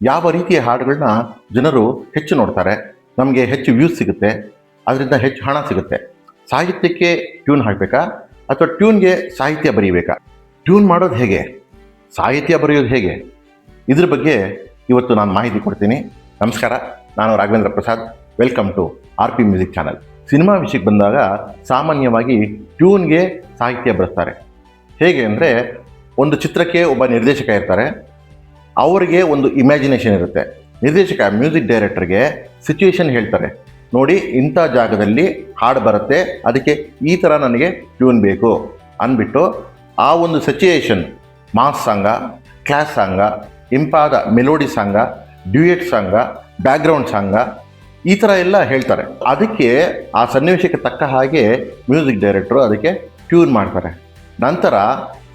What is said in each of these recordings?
ಯಾವ ರೀತಿಯ ಹಾಡುಗಳನ್ನ ಜನರು ಹೆಚ್ಚು ನೋಡ್ತಾರೆ, ನಮಗೆ ಹೆಚ್ಚು ವ್ಯೂಸ್ ಸಿಗುತ್ತೆ, ಅದರಿಂದ ಹೆಚ್ಚು ಹಣ ಸಿಗುತ್ತೆ. ಸಾಹಿತ್ಯಕ್ಕೆ ಟ್ಯೂನ್ ಹಾಕಬೇಕಾ ಅಥವಾ ಟ್ಯೂನ್ಗೆ ಸಾಹಿತ್ಯ ಬರೀಬೇಕಾ? ಟ್ಯೂನ್ ಮಾಡೋದು ಹೇಗೆ, ಸಾಹಿತ್ಯ ಬರೆಯೋದು ಹೇಗೆ, ಇದ್ರ ಬಗ್ಗೆ ಇವತ್ತು ನಾನು ಮಾಹಿತಿ ಕೊಡ್ತೀನಿ. ನಮಸ್ಕಾರ, ನಾನು Raghavendra Prasad. Welcome to RP music channel. Cinema ವಿಷಯಕ್ಕೆ ಬಂದಾಗ ಸಾಮಾನ್ಯವಾಗಿ ಟ್ಯೂನ್ಗೆ ಸಾಹಿತ್ಯ ಬರೆಸ್ತಾರೆ. ಹೇಗೆ ಅಂದರೆ, ಒಂದು ಚಿತ್ರಕ್ಕೆ ಒಬ್ಬ ನಿರ್ದೇಶಕ ಇರ್ತಾರೆ, ಅವರಿಗೆ ಒಂದು ಇಮ್ಯಾಜಿನೇಷನ್ ಇರುತ್ತೆ. ನಿರ್ದೇಶಕ ಮ್ಯೂಸಿಕ್ ಡೈರೆಕ್ಟರ್ಗೆ ಸಿಚುವೇಶನ್ ಹೇಳ್ತಾರೆ, ನೋಡಿ ಇಂಥ ಜಾಗದಲ್ಲಿ ಹಾಡು ಬರುತ್ತೆ, ಅದಕ್ಕೆ ಈ ಥರ ನನಗೆ ಟ್ಯೂನ್ ಬೇಕು ಅಂದ್ಬಿಟ್ಟು ಆ ಒಂದು situation mass song, class song, ಇಂಪಾದ melody song, duet song, background song, ಈ ಥರ ಎಲ್ಲ ಹೇಳ್ತಾರೆ. ಅದಕ್ಕೆ ಆ ಸನ್ನಿವೇಶಕ್ಕೆ ತಕ್ಕ ಹಾಗೆ ಮ್ಯೂಸಿಕ್ ಡೈರೆಕ್ಟರು ಅದಕ್ಕೆ ಟ್ಯೂನ್ ಮಾಡ್ತಾರೆ. ನಂತರ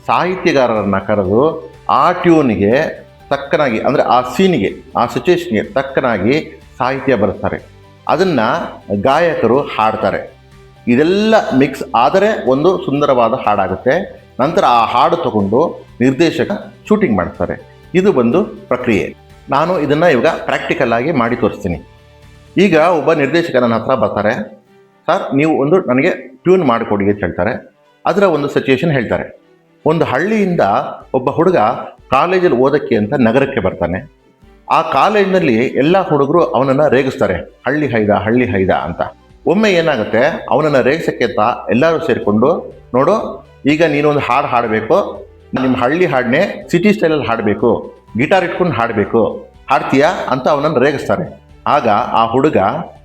ಸಾಹಿತ್ಯಗಾರರನ್ನು ಕರೆದು ಆ ಟ್ಯೂನಿಗೆ ತಕ್ಕನಾಗಿ, ಅಂದರೆ ಆ ಸೀನಿಗೆ, ಆ ಸಿಚುವೇಶನ್ಗೆ ತಕ್ಕನಾಗಿ ಸಾಹಿತ್ಯ ಬರೆಸ್ತಾರೆ. ಅದನ್ನು ಗಾಯಕರು ಹಾಡ್ತಾರೆ. ಇದೆಲ್ಲ ಮಿಕ್ಸ್ ಆದರೆ ಒಂದು ಸುಂದರವಾದ ಹಾಡಾಗುತ್ತೆ. ನಂತರ ಆ ಹಾಡು ತಗೊಂಡು ನಿರ್ದೇಶಕ ಶೂಟಿಂಗ್ ಮಾಡ್ತಾರೆ. ಇದು ಒಂದು ಪ್ರಕ್ರಿಯೆ. ನಾನು ಇದನ್ನು ಇವಾಗ ಪ್ರಾಕ್ಟಿಕಲ್ ಆಗಿ ಮಾಡಿ ತೋರಿಸ್ತೀನಿ. ಈಗ ಒಬ್ಬ ನಿರ್ದೇಶಕ ನನ್ನ ಹತ್ರ ಬರ್ತಾರೆ, ಸರ್ ನೀವು ಒಂದು ನನಗೆ ಟ್ಯೂನ್ ಮಾಡಿಕೊಡಿ ಅಂತ ಹೇಳ್ತಾರೆ. ಅದರ ಒಂದು ಸಿಚುಯೇಷನ್ ಹೇಳ್ತಾರೆ. ಒಂದು ಹಳ್ಳಿಯಿಂದ ಒಬ್ಬ ಹುಡುಗ ಕಾಲೇಜಲ್ಲಿ ಓದೋಕ್ಕೆ ಅಂತ ನಗರಕ್ಕೆ ಬರ್ತಾನೆ. ಆ ಕಾಲೇಜಿನಲ್ಲಿ ಎಲ್ಲ ಹುಡುಗರು ಅವನನ್ನು ರೇಗಿಸ್ತಾರೆ, ಹಳ್ಳಿ ಹೈದ ಅಂತ. ಒಮ್ಮೆ ಏನಾಗುತ್ತೆ, ಅವನನ್ನು ರೇಗಿಸೋಕ್ಕೆ ಅಂತ ಎಲ್ಲರೂ ಸೇರಿಕೊಂಡು, ನೋಡು ಈಗ ನೀನೊಂದು ಹಾಡು ಹಾಡಬೇಕು, ನಿಮ್ಮ ಹಳ್ಳಿ ಹಾಡನ್ನೇ ಸಿಟಿ ಸ್ಟೈಲಲ್ಲಿ ಹಾಡಬೇಕು, ಗಿಟಾರ್ ಇಟ್ಕೊಂಡು ಹಾಡಬೇಕು, ಹಾಡ್ತೀಯಾ ಅಂತ ಅವನನ್ನು ರೇಗಿಸ್ತಾರೆ. ಆಗ ಆ ಹುಡುಗ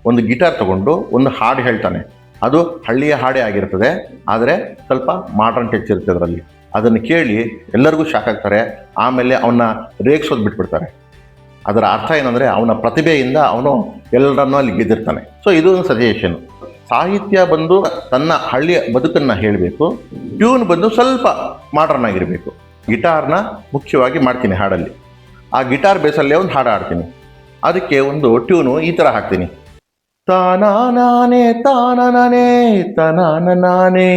ಒಂದು ಗಿಟಾರ್ ತಗೊಂಡು ಒಂದು ಹಾಡು ಹೇಳ್ತಾನೆ. ಅದು ಹಳ್ಳಿಯ ಹಾಡೇ ಆಗಿರ್ತದೆ, ಆದರೆ ಸ್ವಲ್ಪ ಮಾಡರ್ನ್ ಟಚ್ ಇರುತ್ತೆ ಅದರಲ್ಲಿ. ಅದನ್ನು ಕೇಳಿ ಎಲ್ಲರಿಗೂ ಶಾಕ್ ಆಗ್ತಾರೆ. ಆಮೇಲೆ ಅವನ್ನ ರೇಗಿಸೋದು ಬಿಟ್ಬಿಡ್ತಾರೆ. ಅದರ ಅರ್ಥ ಏನಂದರೆ, ಅವನ ಪ್ರತಿಭೆಯಿಂದ ಅವನು ಎಲ್ಲರನ್ನೂ ಅಲ್ಲಿ ಗೆದ್ದಿರ್ತಾನೆ. ಸೊ ಇದು ಒಂದು ಸಜೆಷನ್. ಸಾಹಿತ್ಯ ಬಂದು ತನ್ನ ಹಳ್ಳಿಯ ಬದುಕನ್ನು ಹೇಳಬೇಕು, ಟ್ಯೂನ್ ಬಂದು ಸ್ವಲ್ಪ ಮಾಡರ್ನ್ ಆಗಿರಬೇಕು. ಗಿಟಾರ್ನ ಮುಖ್ಯವಾಗಿ ಮಾಡ್ತೀನಿ ಹಾಡಲ್ಲಿ. ಆ ಗಿಟಾರ್ ಬೇಸಲ್ಲೇ ಒಂದು ಹಾಡು ಹಾಡ್ತೀನಿ. ಅದಕ್ಕೆ ಒಂದು ಟ್ಯೂನು ಈ ಥರ ಹಾಕ್ತೀನಿ. ತಾನಾನೇ ತಾನನೇ ತನಾನೇ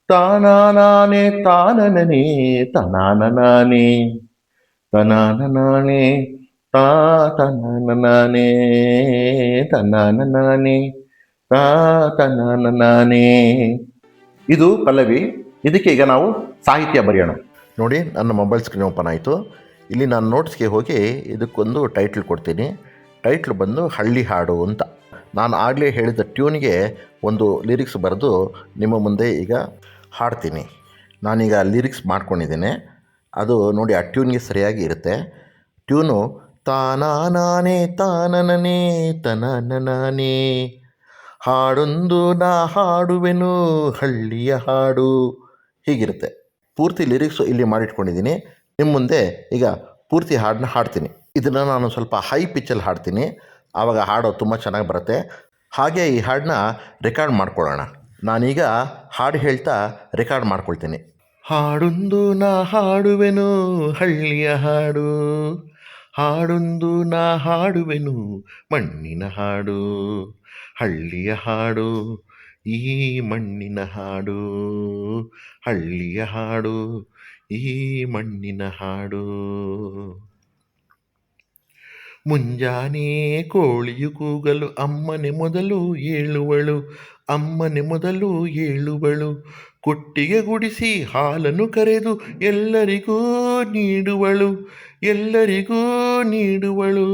ತಾನಾನೇ ತಾನನೇ ತನಾನೇ ತನಾನೇ ತನಾನೇ ತನಾನೇ ತನಾನೇ. ಇದು ಪಲ್ಲವಿ. ಇದಕ್ಕೆ ಈಗ ನಾವು ಸಾಹಿತ್ಯ ಬರೆಯೋಣ. ನೋಡಿ, ನನ್ನ ಮೊಬೈಲ್ ಸ್ಕ್ರೀನ್ ಓಪನ್ ಆಯಿತು. ಇಲ್ಲಿ ನಾನು ನೋಟ್ಸ್ಗೆ ಹೋಗಿ ಇದಕ್ಕೊಂದು ಟೈಟ್ಲ್ ಕೊಡ್ತೀನಿ. ಟೈಟ್ಲ್ ಬಂದು ಹಳ್ಳಿ ಹಾಡು ಅಂತ. ನಾನು ಆಗಲೇ ಹೇಳಿದ ಟ್ಯೂನ್ಗೆ ಒಂದು ಲಿರಿಕ್ಸ್ ಬರೆದು ನಿಮ್ಮ ಮುಂದೆ ಈಗ ಹಾಡ್ತೀನಿ. ನಾನೀಗ ಲಿರಿಕ್ಸ್ ಮಾಡ್ಕೊಂಡಿದ್ದೇನೆ. ಅದು ನೋಡಿ ಆ ಟ್ಯೂನ್ಗೆ ಸರಿಯಾಗಿ ಇರುತ್ತೆ. ಟ್ಯೂನು ತಾನಾನೇ ತಾನನೇ ತನಾನೇ, ಹಾಡೊಂದು ನಾ ಹಾಡುವೆನು ಹಳ್ಳಿಯ ಹಾಡು, ಹೀಗಿರುತ್ತೆ. ಪೂರ್ತಿ ಲಿರಿಕ್ಸು ಇಲ್ಲಿ ಮಾಡಿಟ್ಕೊಂಡಿದ್ದೀನಿ. ನಿಮ್ಮ ಮುಂದೆ ಈಗ ಪೂರ್ತಿ ಹಾಡನ್ನ ಹಾಡ್ತೀನಿ. ಇದನ್ನು ನಾನು ಸ್ವಲ್ಪ ಹೈ ಪಿಚ್ಚಲ್ಲಿ ಹಾಡ್ತೀನಿ, ಆವಾಗ ಹಾಡೋ ತುಂಬ ಚೆನ್ನಾಗಿ ಬರುತ್ತೆ. ಹಾಗೆ ಈ ಹಾಡನ್ನ ರೆಕಾರ್ಡ್ ಮಾಡ್ಕೊಳ್ಳೋಣ. ನಾನೀಗ ಹಾಡು ಹೇಳ್ತಾ ರೆಕಾರ್ಡ್ ಮಾಡ್ಕೊಳ್ತೀನಿ. ಹಾಡೊಂದು ನಾ ಹಾಡುವೆನು ಹಳ್ಳಿಯ ಹಾಡು, ಹಾಡೊಂದು ನಾ ಹಾಡುವೆನು ಮಣ್ಣಿನ ಹಾಡು, ಹಳ್ಳಿಯ ಹಾಡು ಈ ಮಣ್ಣಿನ ಹಾಡು, ಹಳ್ಳಿಯ ಹಾಡು ಈ ಮಣ್ಣಿನ ಹಾಡು. ಮುಂಜಾನೆ ಕೋಳಿಯು ಕೂಗಲು ಅಮ್ಮನೆ ಮೊದಲು ಏಳುವಳು, ಅಮ್ಮನೆ ಮೊದಲು ಏಳುವಳು, ಕೊಟ್ಟಿಗೆ ಗುಡಿಸಿ ಹಾಲನ್ನು ಕರೆದು ಎಲ್ಲರಿಗೂ ನೀಡುವಳು, ಎಲ್ಲರಿಗೂ ನೀಡುವಳು.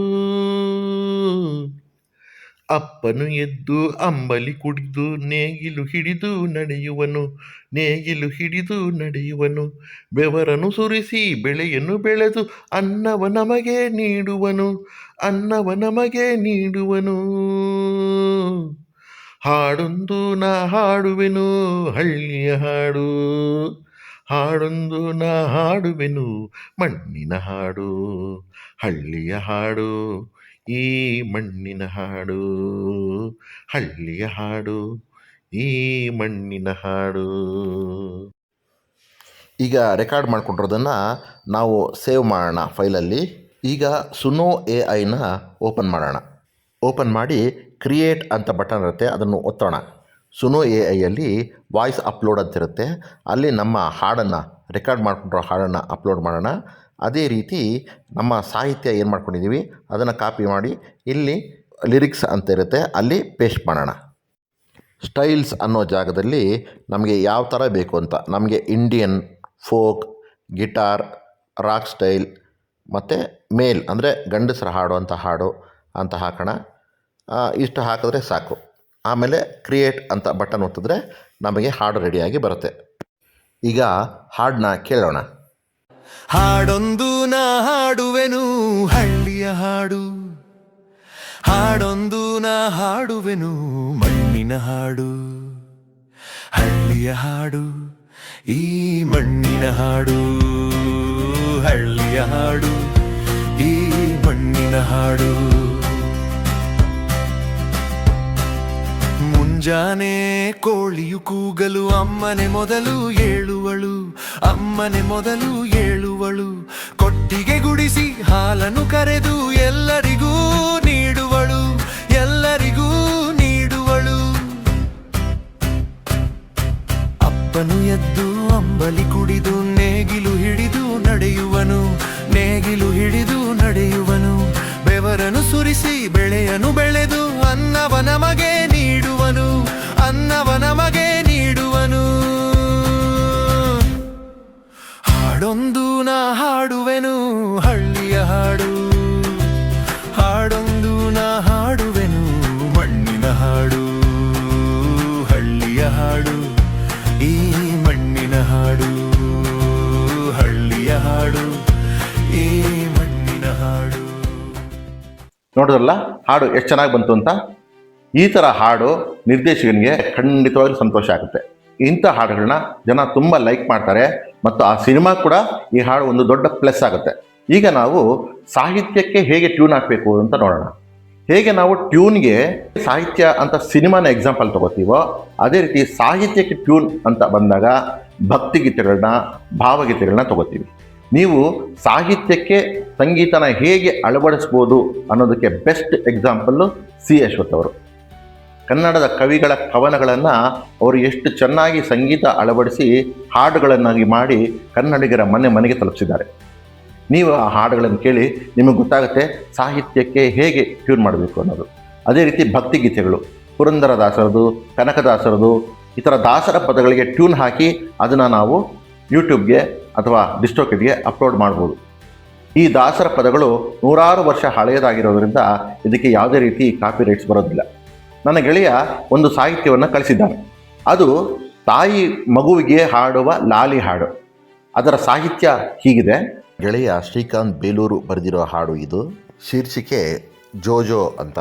ಅಪ್ಪನು ಎದ್ದು ಅಂಬಲಿ ಕುಡಿದು ನೇಗಿಲು ಹಿಡಿದು ನಡೆಯುವನು, ನೇಗಿಲು ಹಿಡಿದು ನಡೆಯುವನು, ಬೆವರನ್ನು ಸುರಿಸಿ ಬೆಳೆಯನ್ನು ಬೆಳೆದು ಅನ್ನವ ನಮಗೆ ನೀಡುವನು, ಅನ್ನವ ನಮಗೆ ನೀಡುವನು. ಹಾಡೊಂದು ನಾ ಹಾಡುವೆನು ಹಳ್ಳಿಯ ಹಾಡು, ಹಾಡೊಂದು ನಾ ಹಾಡುವೆನು ಮಣ್ಣಿನ ಹಾಡು, ಹಳ್ಳಿಯ ಹಾಡು ಈ ಮಣ್ಣಿನ ಹಾಡು, ಹಳ್ಳಿಯ ಹಾಡು ಈ ಮಣ್ಣಿನ ಹಾಡು. ಈಗ ರೆಕಾರ್ಡ್ ಮಾಡ್ಕೊಂಡಿರೋದನ್ನು ನಾವು ಸೇವ್ ಮಾಡೋಣ ಫೈಲಲ್ಲಿ. ಈಗ ಸುನೋ AI ಓಪನ್ ಮಾಡೋಣ. ಓಪನ್ ಮಾಡಿ ಕ್ರಿಯೇಟ್ ಅಂತ ಬಟನ್ ಇರುತ್ತೆ, ಅದನ್ನು ಒತ್ತೋಣ. ಸುನೋ AIಯಲ್ಲಿ ವಾಯ್ಸ್ ಅಪ್ಲೋಡ್ ಅಂತಿರುತ್ತೆ, ಅಲ್ಲಿ ನಮ್ಮ ಹಾಡನ್ನು ರೆಕಾರ್ಡ್ ಮಾಡಿಕೊಂಡಿರೋ ಹಾಡನ್ನು ಅಪ್ಲೋಡ್ ಮಾಡೋಣ. ಅದೇ ರೀತಿ ನಮ್ಮ ಸಾಹಿತ್ಯ ಏನು ಮಾಡ್ಕೊಂಡಿದ್ದೀವಿ ಅದನ್ನು ಕಾಪಿ ಮಾಡಿ ಇಲ್ಲಿ ಲಿರಿಕ್ಸ್ ಅಂತ ಇರುತ್ತೆ ಅಲ್ಲಿ ಪೇಸ್ಟ್ ಮಾಡೋಣ. ಸ್ಟೈಲ್ಸ್ ಅನ್ನೋ ಜಾಗದಲ್ಲಿ ನಮಗೆ ಯಾವ ಥರ ಬೇಕು ಅಂತ ನಮಗೆ Indian, folk, guitar, rock style ಮತ್ತು ಮೇಲ್ ಅಂದರೆ ಗಂಡಸರ ಹಾಡು ಅಂತ ಹಾಕೋಣ. ಇಷ್ಟು ಹಾಕಿದ್ರೆ ಸಾಕು. ಆಮೇಲೆ ಕ್ರಿಯೇಟ್ ಅಂತ ಬಟನ್ ಒತ್ತಿದ್ರೆ ನಮಗೆ ಹಾಡು ರೆಡಿಯಾಗಿ ಬರುತ್ತೆ. ಈಗ ಹಾಡನ್ನ ಕೇಳೋಣ. ಹಾಡೊಂದು ನಾ ಹಾಡುವೆನು ಹಳ್ಳಿಯ ಹಾಡು, ಹಾಡೊಂದು ನಾ ಹಾಡುವೆನು ಮಣ್ಣಿನ ಹಾಡು. ಹಳ್ಳಿಯ ಹಾಡು ಈ ಮಣ್ಣಿನ ಹಾಡು, ಹಳ್ಳಿಯ ಹಾಡು ಈ ಮಣ್ಣಿನ ಹಾಡು. ಮುಂಜಾನೆ ಕೋಳಿಯು ಕೂಗಲು ಅಮ್ಮನೆ ಮೊದಲು ಏಳುವಳು, ಅಮ್ಮನೆ ಮೊದಲು ಏಳುವಳು. ಕೊಟ್ಟಿಗೆ ಗುಡಿಸಿ ಹಾಲನ್ನು ಕರೆದು ಎಲ್ಲರಿಗೂ ನೀಡುವಳು, ಎಲ್ಲರಿಗೂ ನೀಡುವಳು. ಅಪ್ಪನು ಎದ್ದು ಅಂಬಲಿ ಕುಡಿದು ನೇಗಿಲು ಹಿಡಿದು ನಡೆಯುವನು, ನೇಗಿಲು ಹಿಡಿದು ನಡೆಯುವನು. ಬೆವರನು ಸುರಿಸಿ ಬೆಳೆಯನು ಬೆಳೆದು ಅನ್ನವ ನಮಗೆ ನೀಡುವನು, ಅನ್ನವ ನಮಗೆ ನೀಡುವನು. ಹಾಡೊಂದು ನಾ ಹಾಡುವೆನು ಹಳ್ಳಿಯ ಹಾಡು, ಹಾಡೊಂದು ನಾ ಹಾಡುವೆನು ಮಣ್ಣಿನ ಹಾಡು. ಹಳ್ಳಿಯ ಹಾಡು ಈ ಮಣ್ಣಿನ ಹಾಡು, ಹಳ್ಳಿಯ ಹಾಡು ಈ ಮಣ್ಣಿನ ಹಾಡು. ನೋಡಿದ್ರಲ್ಲ ಹಾಡು ಎಷ್ಟು ಚೆನ್ನಾಗಿ ಬಂತು ಅಂತ. ಈ ಥರ ಹಾಡು ನಿರ್ದೇಶಕನಿಗೆ ಖಂಡಿತವಾಗ್ಲೂ ಸಂತೋಷ ಆಗುತ್ತೆ. ಇಂಥ ಹಾಡುಗಳನ್ನ ಜನ ತುಂಬ ಲೈಕ್ ಮಾಡ್ತಾರೆ ಮತ್ತು ಆ ಸಿನಿಮಾ ಕೂಡ ಈ ಹಾಡು ಒಂದು ದೊಡ್ಡ ಪ್ಲಸ್ ಆಗುತ್ತೆ. ಈಗ ನಾವು ಸಾಹಿತ್ಯಕ್ಕೆ ಹೇಗೆ ಟ್ಯೂನ್ ಹಾಕಬೇಕು ಅಂತ ನೋಡೋಣ. ಹೇಗೆ ನಾವು ಟ್ಯೂನ್ಗೆ ಸಾಹಿತ್ಯ ಅಂತ ಸಿನಿಮಾನ ಎಕ್ಸಾಂಪಲ್ ತಗೋತೀವೋ ಅದೇ ರೀತಿ ಸಾಹಿತ್ಯಕ್ಕೆ ಟ್ಯೂನ್ ಅಂತ ಬಂದಾಗ ಭಕ್ತಿಗೀತೆಗಳನ್ನ, ಭಾವಗೀತೆಗಳನ್ನ ತಗೋತೀವಿ. ನೀವು ಸಾಹಿತ್ಯಕ್ಕೆ ಸಂಗೀತನ ಹೇಗೆ ಅಳವಡಿಸ್ಬೋದು ಅನ್ನೋದಕ್ಕೆ ಬೆಸ್ಟ್ ಎಕ್ಸಾಂಪಲ್ಲು ಸಿ ಅಶ್ವಥ್ ಅವರು. ಕನ್ನಡದ ಕವಿಗಳ ಕವನಗಳನ್ನು ಅವರು ಎಷ್ಟು ಚೆನ್ನಾಗಿ ಸಂಗೀತ ಅಳವಡಿಸಿ ಹಾಡುಗಳನ್ನಾಗಿ ಮಾಡಿ ಕನ್ನಡಿಗರ ಮನೆಗೆ ತಲುಪಿಸಿದ್ದಾರೆ. ನೀವು ಆ ಹಾಡುಗಳನ್ನು ಕೇಳಿ ನಿಮಗೆ ಗೊತ್ತಾಗುತ್ತೆ ಸಾಹಿತ್ಯಕ್ಕೆ ಹೇಗೆ ಟ್ಯೂನ್ ಮಾಡಬೇಕು ಅನ್ನೋದು. ಅದೇ ರೀತಿ ಭಕ್ತಿಗೀತೆಗಳು, ಪುರಂದರದಾಸರದು, ಕನಕದಾಸರದು, ಈ ಥರ ದಾಸರ ಪದಗಳಿಗೆ ಟ್ಯೂನ್ ಹಾಕಿ ಅದನ್ನು ನಾವು ಯೂಟ್ಯೂಬ್ಗೆ ಅಥವಾ ಡಿಸ್ಟ್ರೋಕಿಟ್ಗೆ ಅಪ್ಲೋಡ್ ಮಾಡ್ಬೋದು. ಈ ದಾಸರ ಪದಗಳು ನೂರಾರು ವರ್ಷ ಹಳೆಯದಾಗಿರೋದ್ರಿಂದ ಇದಕ್ಕೆ ಯಾವುದೇ ರೀತಿ ಕಾಪಿ ರೈಟ್ಸ್ ಬರೋದಿಲ್ಲ. ನನ್ನ ಗೆಳೆಯ ಒಂದು ಸಾಹಿತ್ಯವನ್ನು ಕಳಿಸಿದ್ದಾನೆ. ಅದು ತಾಯಿ ಮಗುವಿಗೆ ಹಾಡುವ ಲಾಲಿ ಹಾಡು. ಅದರ ಸಾಹಿತ್ಯ ಹೀಗಿದೆ. ಗೆಳೆಯ ಶ್ರೀಕಾಂತ್ ಬೇಲೂರು ಬರೆದಿರೋ ಹಾಡು ಇದು. ಶೀರ್ಷಿಕೆ ಜೋಜೋ ಅಂತ.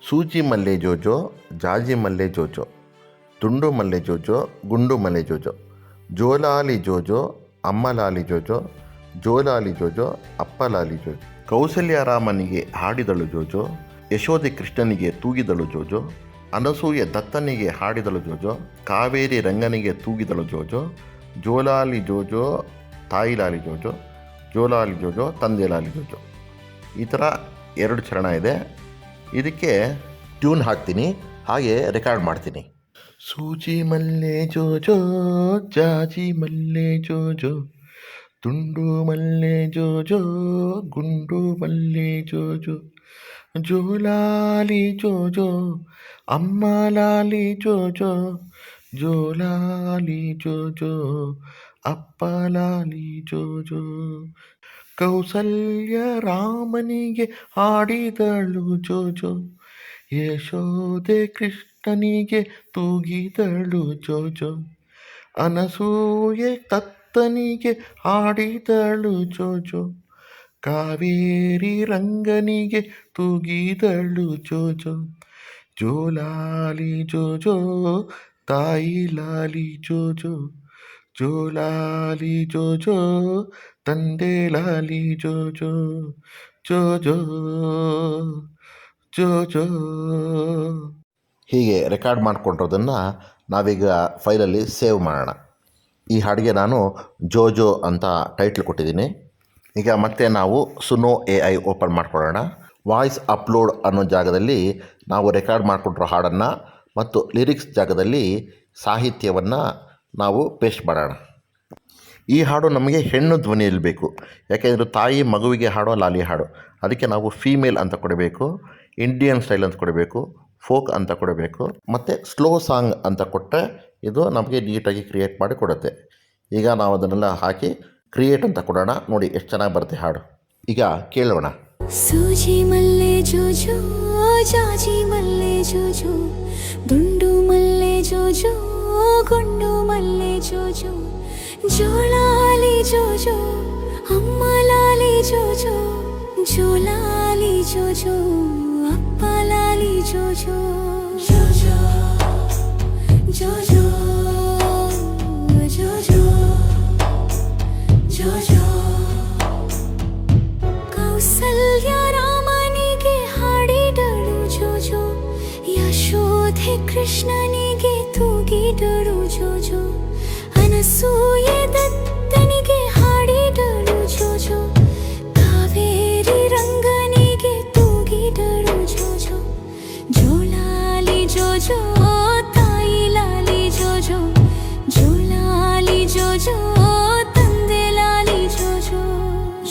ಸೂಜಿ ಮಲ್ಲೆ ಜೋಜೋ, ಜಾಜಿ ಮಲ್ಲೆ ಜೋಜೋ, ತುಂಡು ಮಲ್ಲೆ ಜೋಜೋ, ಗುಂಡು ಮಲ್ಲೆ ಜೋಜೋ, ಜೋಲಾಲಿ ಜೋಜೋ, ಅಮ್ಮಲಾಲಿ ಜೋಜೋ, ಜೋಲಾಲಿ ಜೋಜೋ, ಅಪ್ಪಲಾಲಿ ಜೋಜೋ. ಕೌಸಲ್ಯರಾಮನಿಗೆ ಹಾಡಿದಳು ಜೋಜೋ, ಯಶೋಧಿ ಕೃಷ್ಣನಿಗೆ ತೂಗಿದಳು ಜೋಜೋ, ಅನಸೂಯೆ ದತ್ತನಿಗೆ ಹಾಡಿದಳು ಜೋಜೋ, ಕಾವೇರಿ ರಂಗನಿಗೆ ತೂಗಿದಳು ಜೋಜೋ, ಜೋಲಾಲಿ ಜೋಜೋ, ತಾಯಿಲಾಲಿ ಜೋಜೋ, ಜೋಲಾಲಿ ಜೋಜೋ, ತಂದೆಲಾಲಿ ಜೋಜೋ. ಈ ಥರ 2 ಚರಣ ಇದೆ. ಇದಕ್ಕೆ ಟ್ಯೂನ್ ಹಾಕ್ತೀನಿ, ಹಾಗೆ ರೆಕಾರ್ಡ್ ಮಾಡ್ತೀನಿ. ಸೂಜಿ ಮಲ್ಲೆ ಜೋಜೋ, ಜಾಜಿ ಮಲ್ಲೆ ಜೋಜೋ, ತುಂಡು ಮಲ್ಲೆ ಜೋಜೋ, ಗುಂಡು ಮಲ್ಲೆ ಜೋಜೋ, ಜೋಲಾಲಿ ಜೋಜೋ, ಅಮ್ಮಲಾಲಿ ಜೋಜೋ, ಜೋಲಾಲಿ ಜೋಜೋ, ಅಪ್ಪಲಾಲಿ ಜೋಜೋ. ಕೌಸಲ್ಯ ರಾಮನಿಗೆ ಹಾಡಿದಳು ಜೋಜೋ, ಯಶೋದೆ ಕೃಷ್ಣನಿಗೆ ತೂಗಿದಳು ಜೋಜೋ, ಅನಸೂಯೆ ದತ್ತನಿಗೆ ಹಾಡಿದಳು ಜೋಜೋ, ಕಾವೇರಿ ರಂಗನಿಗೆ ತೂಗಿದಳು ಜೋಜೋ, ಜೋಲಾಲಿ ಜೋಜೋ, ತಾಯಿ ಲಾಲಿ ಜೋಜೋ, ಜೋಲಾಲಿ ಜೋಜೋ, ತಂದೆ ಲಾಲಿ ಜೋಜೋ, ಜೋಜೋ ಜೋಜೋ. ಹೀಗೆ ರೆಕಾರ್ಡ್ ಮಾಡಿಕೊಂಡಿರೋದನ್ನು ನಾವೀಗ ಫೈಲಲ್ಲಿ ಸೇವ್ ಮಾಡೋಣ. ಈ ಹಾಡಿಗೆ ನಾನು ಜೋಜೋ ಅಂತ ಟೈಟ್ಲ್ ಕೊಟ್ಟಿದ್ದೀನಿ. ಈಗ ಮತ್ತೆ ನಾವು ಸುನೋ AI ಓಪನ್ ಮಾಡ್ಕೊಳ್ಳೋಣ. ವಾಯ್ಸ್ ಅಪ್ಲೋಡ್ ಅನ್ನೋ ಜಾಗದಲ್ಲಿ ನಾವು ರೆಕಾರ್ಡ್ ಮಾಡಿಕೊಂಡಿರೋ ಹಾಡನ್ನು ಮತ್ತು ಲಿರಿಕ್ಸ್ ಜಾಗದಲ್ಲಿ ಸಾಹಿತ್ಯವನ್ನು ನಾವು ಪೇಸ್ಟ್ ಮಾಡೋಣ. ಈ ಹಾಡು ನಮಗೆ ಹೆಣ್ಣು ಧ್ವನಿಯಲ್ಲಿ ಬೇಕು, ಯಾಕೆಂದರೆ ತಾಯಿ ಮಗುವಿಗೆ ಹಾಡೋ ಲಾಲಿ ಹಾಡು. ಅದಕ್ಕೆ ನಾವು ಫೀಮೇಲ್ ಅಂತ ಕೊಡಬೇಕು, ಇಂಡಿಯನ್ ಸ್ಟೈಲ್ ಅಂತ ಕೊಡಬೇಕು, ಫೋಕ್ ಅಂತ ಕೊಡಬೇಕು, ಮತ್ತು ಸ್ಲೋ ಸಾಂಗ್ ಅಂತ ಕೊಟ್ಟರೆ ಇದು ನಮಗೆ ನೀಟಾಗಿ ಕ್ರಿಯೇಟ್ ಮಾಡಿ ಕೊಡುತ್ತೆ. ಈಗ ನಾವು ಅದನ್ನೆಲ್ಲ ಹಾಕಿ ಕ್ರಿಯೇಟ್ ಅಂತ ಕೊಡೋಣ. ನೋಡಿ ಎಷ್ಟು ಚೆನ್ನಾಗಿ ಬರುತ್ತೆ ಹಾಡು. ಈಗ ಕೇಳೋಣ. ಸೂಜಿ ಮಲ್ಲೆ ಜೋಜೋ ಜಾಜಿ ಮಲ್ಲೆ ಜೋಜೋ ದುಂಡು ಮಲ್ಲೆ ಜೋಜೋ ಗುಂಡು ಮಲ್ಲೆ ಜೋಜೋ ಜೋಳಾಲಿ ಜೋಜೋ ಅಮ್ಮ ಲಾಲಿ ಜೋಜೋ ಜೋಲಾಲಿ ಜೋಜೋ ಅಪ್ಪ ಲಾಲಿ ಜೋಜೋ ಜೋಜೋ ಜೋಜೋ ಜೋಜೋ ಜೋಜೋ ಕೌಸಲ್ಯ ರಾಮನಿಗೆ ಹಾಡಿದಳು ಜೋಜೋ ಯಶೋಧೆ ಕೃಷ್ಣನಿಗೆ ತೂಗಿದಳು ಜೋಜೋ ಅನಸೂಯೆ ದತ್ತನಿಗೆ ಹಾಡಿದಳು ಜೋಜೋ ಕಾವೇರಿ ರಂಗನಿಗೆ ತೂಗಿದಳು ಜೋಜೋ ಜೋಲಾಲಿ ಜೋಜೋ ತಾಯಿ ಲಾಲಿ ಜೋಜೋ ಜೋಲಾಲಿ ಜೋಜೋ ತಂದೆ ಲಾಲಿ ಜೋಜೋ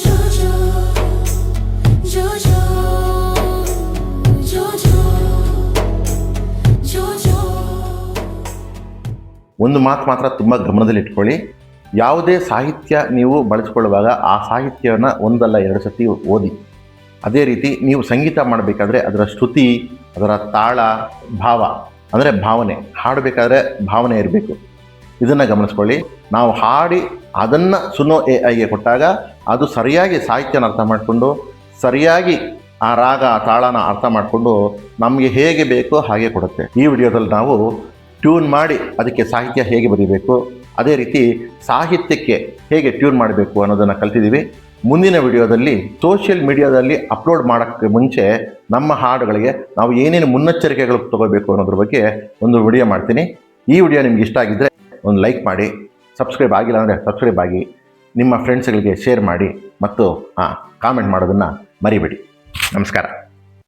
ಜೋಜೋ ಜೋಜೋ ಜೋಜೋ ಜೋಜೋ. ಒಂದು ಮಾತ್ರ ತುಂಬ ಗಮನದಲ್ಲಿಟ್ಕೊಳ್ಳಿ. ಯಾವುದೇ ಸಾಹಿತ್ಯ ನೀವು ಬಳಸಿಕೊಳ್ಳುವಾಗ ಆ ಸಾಹಿತ್ಯವನ್ನು ಒಂದಲ್ಲ ಎರಡು ಸತಿ ಓದಿ. ಅದೇ ರೀತಿ ನೀವು ಸಂಗೀತ ಮಾಡಬೇಕಾದ್ರೆ ಅದರ ಶ್ರುತಿ, ಅದರ ತಾಳ, ಭಾವ ಅಂದರೆ ಭಾವನೆ, ಹಾಡಬೇಕಾದ್ರೆ ಭಾವನೆ ಇರಬೇಕು. ಇದನ್ನು ಗಮನಿಸ್ಕೊಳ್ಳಿ. ನಾವು ಹಾಡಿ ಅದನ್ನು ಸುನೋ AI ಕೊಟ್ಟಾಗ ಅದು ಸರಿಯಾಗಿ ಸಾಹಿತ್ಯನ ಅರ್ಥ ಮಾಡಿಕೊಂಡು ಸರಿಯಾಗಿ ಆ ರಾಗ ತಾಳನ ಅರ್ಥ ಮಾಡಿಕೊಂಡು ನಮಗೆ ಹೇಗೆ ಬೇಕೋ ಹಾಗೆ ಕೊಡುತ್ತೆ. ಈ ವಿಡಿಯೋದಲ್ಲಿ ನಾವು ಟ್ಯೂನ್ ಮಾಡಿ ಅದಕ್ಕೆ ಸಾಹಿತ್ಯ ಹೇಗೆ ಬರೀಬೇಕು, ಅದೇ ರೀತಿ ಸಾಹಿತ್ಯಕ್ಕೆ ಹೇಗೆ ಟ್ಯೂನ್ ಮಾಡಬೇಕು ಅನ್ನೋದನ್ನು ಕಲ್ತಿದ್ದೀವಿ. ಮುಂದಿನ ವಿಡಿಯೋದಲ್ಲಿ ಸೋಷಿಯಲ್ ಮೀಡಿಯಾದಲ್ಲಿ ಅಪ್ಲೋಡ್ ಮಾಡೋಕ್ಕೆ ಮುಂಚೆ ನಮ್ಮ ಹಾಡುಗಳಿಗೆ ನಾವು ಏನೇನು ಮುನ್ನೆಚ್ಚರಿಕೆಗಳು ತಗೋಬೇಕು ಅನ್ನೋದ್ರ ಬಗ್ಗೆ ಒಂದು ವಿಡಿಯೋ ಮಾಡ್ತೀನಿ. ಈ ವಿಡಿಯೋ ನಿಮ್ಗೆ ಇಷ್ಟ ಆಗಿದ್ದರೆ ಒಂದು ಲೈಕ್ ಮಾಡಿ, ಸಬ್ಸ್ಕ್ರೈಬ್ ಆಗಿಲ್ಲ ಅಂದರೆ ಸಬ್ಸ್ಕ್ರೈಬ್ ಆಗಿ, ನಿಮ್ಮ ಫ್ರೆಂಡ್ಸ್ಗಳಿಗೆ ಶೇರ್ ಮಾಡಿ ಮತ್ತು ಕಾಮೆಂಟ್ ಮಾಡೋದನ್ನು ಮರಿಬೇಡಿ. ನಮಸ್ಕಾರ.